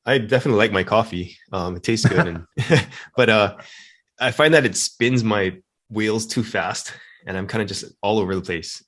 I definitely like my coffee. It tastes good, and but I find that it spins my wheels too fast, and I'm kind of just all over the place.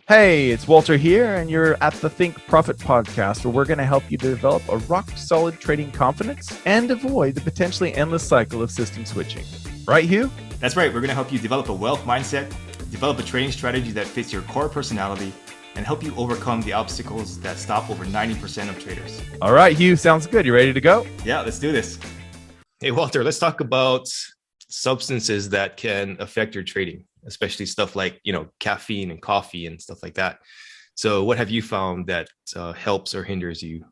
Hey, it's Walter here, and you're at the Think Profit podcast, where we're going to help you develop a rock-solid trading confidence and avoid the potentially endless cycle of system switching. Right, Hugh? That's right. We're going to help you develop a wealth mindset, develop a trading strategy that fits your core personality, and help you overcome the obstacles that stop over 90% of traders. All right, Hugh, sounds good. You ready to go? Yeah, let's do this. Hey, Walter, let's talk about substances that can affect your trading, especially stuff like, caffeine and coffee and stuff like that. So what have you found that helps or hinders you?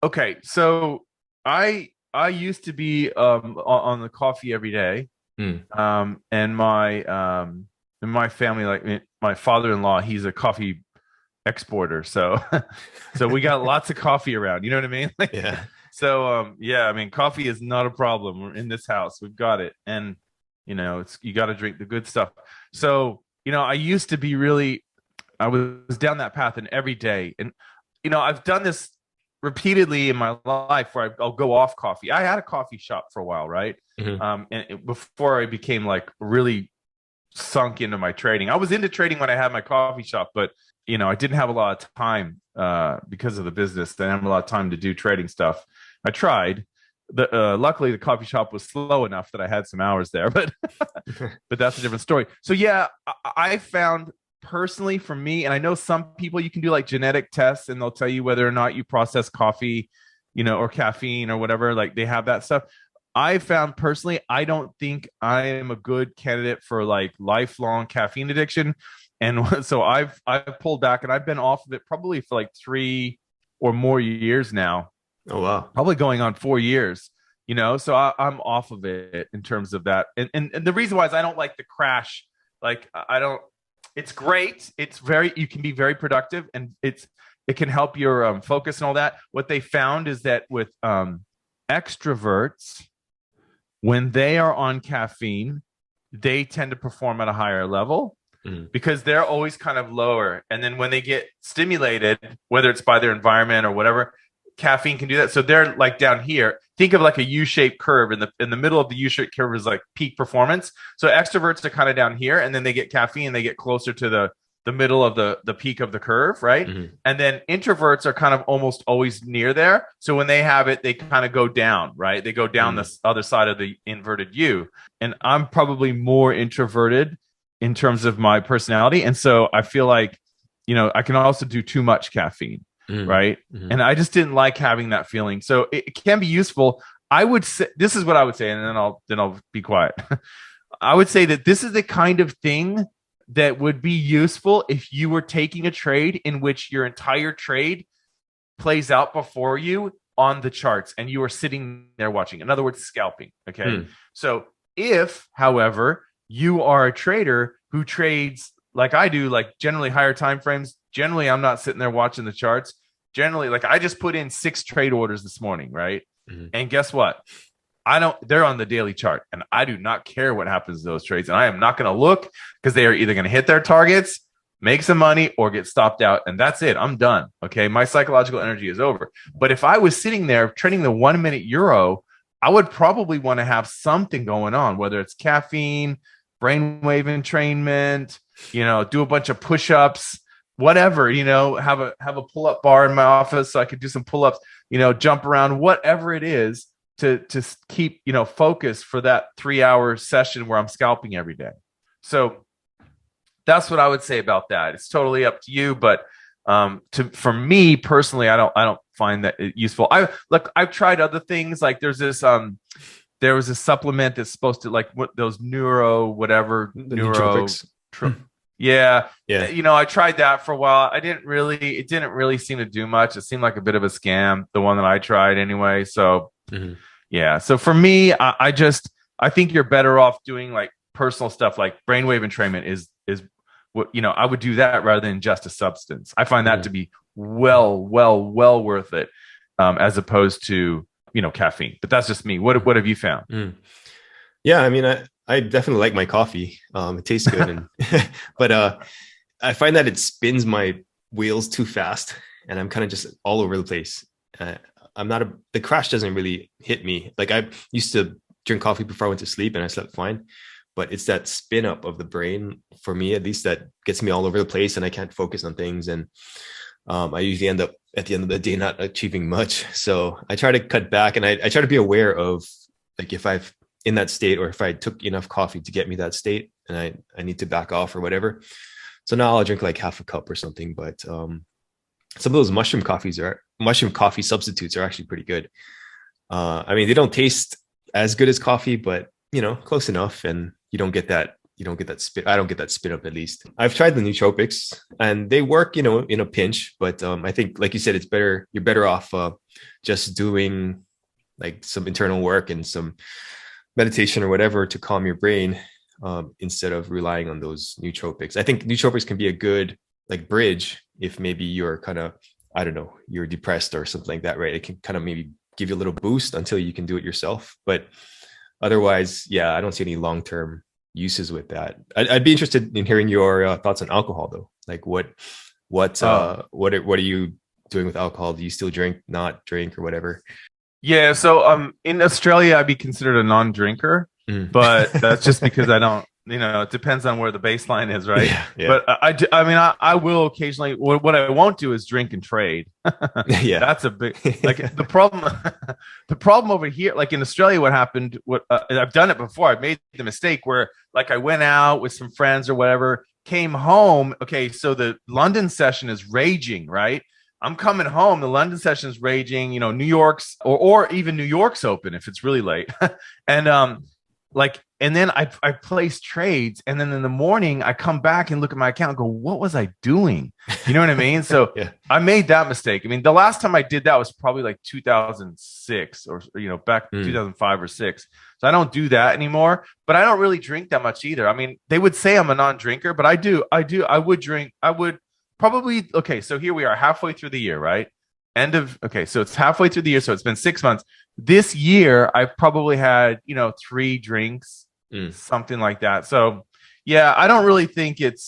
Okay, so I used to be on the coffee every day, and my family, like my father-in-law, he's a coffee exporter, so we got lots of coffee around. You know what I mean? Yeah. So I mean, coffee is not a problem in this house. We've got it, and you got to drink the good stuff. So I used to be I was down that path, and every day, and I've done this repeatedly in my life where I'll go off coffee. I had a coffee shop for a while, right? Mm-hmm. Before I became like really sunk into my trading. I was into trading when I had my coffee shop, but I didn't have a lot of time because of the business. I didn't have a lot of time to do trading stuff. I tried. Luckily, the coffee shop was slow enough that I had some hours there, but but that's a different story. So I found personally for me, and I know some people, you can do like genetic tests and they'll tell you whether or not you process coffee, or caffeine or whatever, like they have that stuff. I found personally, I don't think I am a good candidate for like lifelong caffeine addiction. And so I've pulled back, and I've been off of it probably for like 3 or more years now. Oh, wow. Probably going on 4 years, so I'm off of it in terms of that. And the reason why is I don't like the crash. Like it's great. You can be very productive, and it can help your focus and all that. What they found is that with extroverts, when they are on caffeine, they tend to perform at a higher level because they're always kind of lower. And then when they get stimulated, whether it's by their environment or whatever, caffeine can do that. So they're like down here. Think of like a U-shaped curve. In the middle of the U-shaped curve is like peak performance. So extroverts are kind of down here, and then they get caffeine, they get closer to the middle of the peak of the curve, right? Mm-hmm. And then introverts are kind of almost always near there. So when they have it, they kind of go down, right? They go down the other side of the inverted U. And I'm probably more introverted in terms of my personality. And so I feel like, I can also do too much caffeine. Right. Mm-hmm. And I just didn't like having that feeling. So it can be useful. I would say, this is what I would say, and then I'll be quiet. I would say that this is the kind of thing that would be useful if you were taking a trade in which your entire trade plays out before you on the charts and you are sitting there watching. In other words, scalping. Okay. So if, however, you are a trader who trades like I do, like generally higher time frames, generally I'm not sitting there watching the charts. Generally, like I just put in 6 trade orders this morning, right? Mm-hmm. And guess what? They're on the daily chart, and I do not care what happens to those trades. And I am not going to look, because they are either going to hit their targets, make some money, or get stopped out. And that's it. I'm done. Okay. My psychological energy is over. But if I was sitting there trading the 1 minute euro, I would probably want to have something going on, whether it's caffeine, brainwave entrainment, do a bunch of push-ups, whatever, have a pull-up bar in my office so I could do some pull-ups, jump around, whatever it is to keep, focus for that 3-hour session where I'm scalping every day. So that's what I would say about that. It's totally up to you, but for me personally, I don't find that useful. I've tried other things. Like there was a supplement that's supposed to like those nootropics. Yeah. I tried that for a while. It didn't really seem to do much. It seemed like a bit of a scam, the one that I tried anyway. So So for me, I think you're better off doing like personal stuff, like brainwave entrainment is what, I would do that rather than just a substance. I find that to be well worth it, as opposed to, caffeine. But that's just me. What have you found? Yeah, I mean, I definitely like my coffee. It tastes good, and but I find that it spins my wheels too fast, and I'm kind of just all over the place. Uh, the crash doesn't really hit me. Like I used to drink coffee before I went to sleep and I slept fine. But it's that spin up of the brain for me, at least, that gets me all over the place and I can't focus on things. And I usually end up at the end of the day not achieving much. So I try to cut back, and I try to be aware of, like, if I've in that state or if I took enough coffee to get me that state and I need to back off or whatever. So now I'll drink like half a cup or something. But some of those mushroom coffee substitutes are actually pretty good. I mean, they don't taste as good as coffee, but close enough. And you don't get that spit. I don't get that spit up, at least. I've tried the nootropics and they work, in a pinch, but I think, like you said, you're better off just doing like some internal work and some meditation or whatever to calm your brain, instead of relying on those nootropics. I think nootropics can be a good like bridge if maybe you're kind of, I don't know, you're depressed or something like that, right? It can kind of maybe give you a little boost until you can do it yourself. But otherwise, yeah, I don't see any long-term uses with that. I'd be interested in hearing your thoughts on alcohol, though. Like what are you doing with alcohol? Do you still drink, not drink, or whatever? Yeah. So in Australia, I'd be considered a non-drinker, but that's just because I don't, it depends on where the baseline is, right? Yeah. But I will occasionally, what I won't do is drink and trade. Yeah. That's a big, like the problem over here, like in Australia, what happened, I've done it before. I've made the mistake where like I went out with some friends or whatever, came home. Okay. So the London session is raging, right? I'm coming home. The London session is raging, New York's or even New York's open if it's really late. And then I place trades, and then in the morning I come back and look at my account and go, what was I doing? You know what I mean? So yeah. I made that mistake. I mean, the last time I did that was probably like 2006 or, back 2005 or 6. So I don't do that anymore, but I don't really drink that much either. I mean, they would say I'm a non-drinker, but I would drink. I would probably, okay. So here we are halfway through the year, right? So it's halfway through the year. So it's been 6 months. This year, I've probably had, 3 drinks, something like that. So yeah, I don't really think it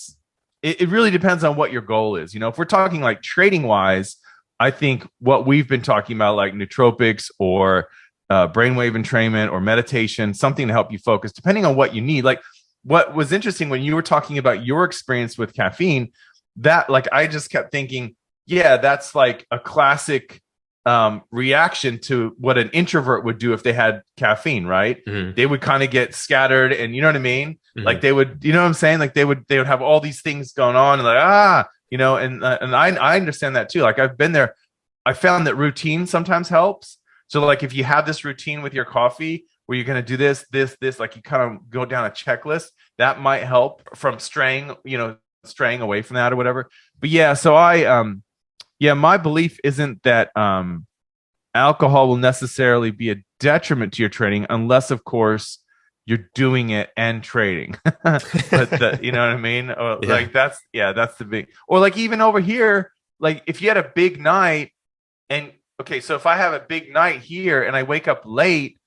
really depends on what your goal is. If we're talking like trading wise, I think what we've been talking about, like nootropics or brainwave entrainment or meditation, something to help you focus, depending on what you need. Like what was interesting when you were talking about your experience with caffeine, that like, I just kept thinking, yeah, that's like a classic reaction to what an introvert would do if they had caffeine, right? Mm-hmm. They would kind of get scattered, and you know what I mean? Mm-hmm. Like they would, you know what I'm saying? Like they would have all these things going on, and like, and I understand that too. Like I've been there. I found that routine sometimes helps. So like if you have this routine with your coffee where you're going to do this, like you kind of go down a checklist, that might help from straying away from that or whatever. But yeah, so my belief isn't that alcohol will necessarily be a detriment to your trading, unless, of course, you're doing it and trading. But you know what I mean? Or, yeah. Like that's the big. Or like even over here, like if you had a big night, and okay, so if I have a big night here and I wake up late,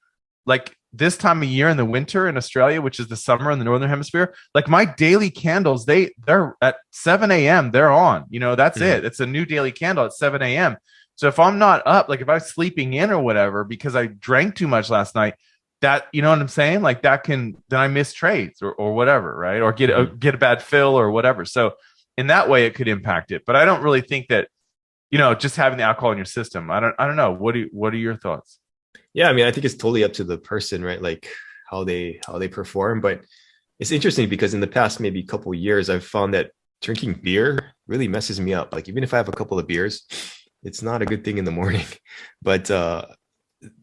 like this time of year in the winter in Australia, which is the summer in the Northern Hemisphere, like my daily candles, they're at 7 a.m. They're on, that's it. It's a new daily candle at 7 a.m. So if I'm not up, like if I'm sleeping in or whatever, because I drank too much last night, that, you know what I'm saying? Like that then I miss trades or whatever, right? Or get a bad fill or whatever. So in that way it could impact it. But I don't really think that, just having the alcohol in your system, I don't know. What are your thoughts? Yeah, I mean, I think it's totally up to the person, right? Like how they perform. But it's interesting because in the past maybe a couple of years, I've found that drinking beer really messes me up. Like even if I have a couple of beers, it's not a good thing in the morning. But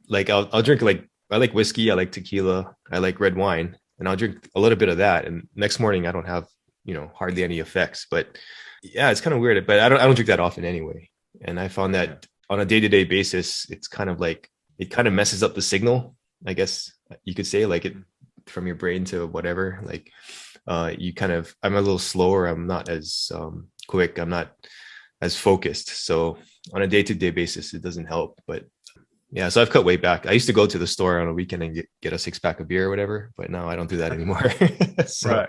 like I'll drink, like I like whiskey, I like tequila, I like red wine, and I'll drink a little bit of that. And next morning I don't have hardly any effects. But yeah, it's kind of weird. But I don't drink that often anyway. And I found that on a day-to-day basis, it's kind of like, it kind of messes up the signal, I guess you could say, like it from your brain to whatever. Like I'm a little slower. I'm not as quick. I'm not as focused. So on a day-to-day basis, it doesn't help. But yeah, so I've cut way back. I used to go to the store on a weekend and get a 6-pack of beer or whatever, but now I don't do that anymore. So, right.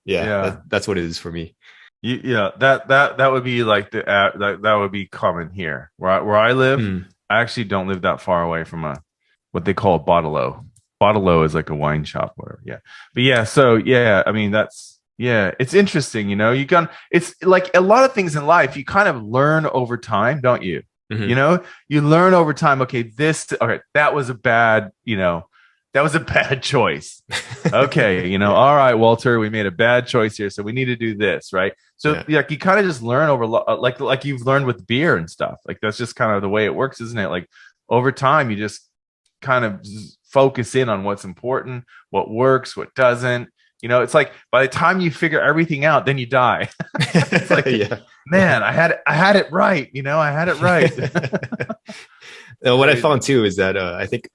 Yeah. That's what it is for me. Yeah, that would be like that would be common here where I live. I actually don't live that far away from what they call a bottle-o. Bottle-o is like a wine shop, whatever. Yeah. But yeah, so yeah, I mean, it's interesting, it's like a lot of things in life, you kind of learn over time, don't you? Mhm. You learn over time, okay, that was a bad, choice. Okay, all right, Walter, we made a bad choice here, so we need to do this, right? So Yeah. like you kind of just learn over like you've learned with beer and stuff. Like that's just kind of the way it works, isn't it? Like over time, you just kind of focus in on what's important, what works, what doesn't. It's like by the time you figure everything out, then you die. It's like, Yeah. man, I had it right. I had it right. What I found too is that I think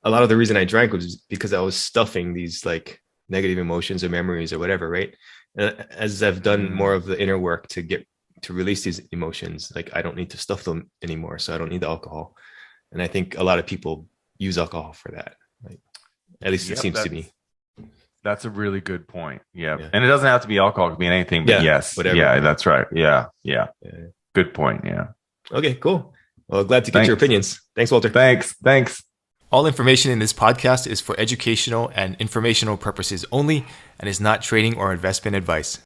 a lot of the reason I drank was because I was stuffing these like negative emotions or memories or whatever, right? As I've done more of the inner work to release these emotions, like I don't need to stuff them anymore, so I don't need the alcohol. And I think a lot of people use alcohol for that. Like, at least it seems to me. That's a really good point. Yeah. Yeah. And it doesn't have to be alcohol, it could be anything, but yes. Whatever. Yeah, that's right. Yeah. Good point. Yeah. Okay, cool. Well, glad to get your opinions. Thanks, Walter. Thanks. All information in this podcast is for educational and informational purposes only and is not trading or investment advice.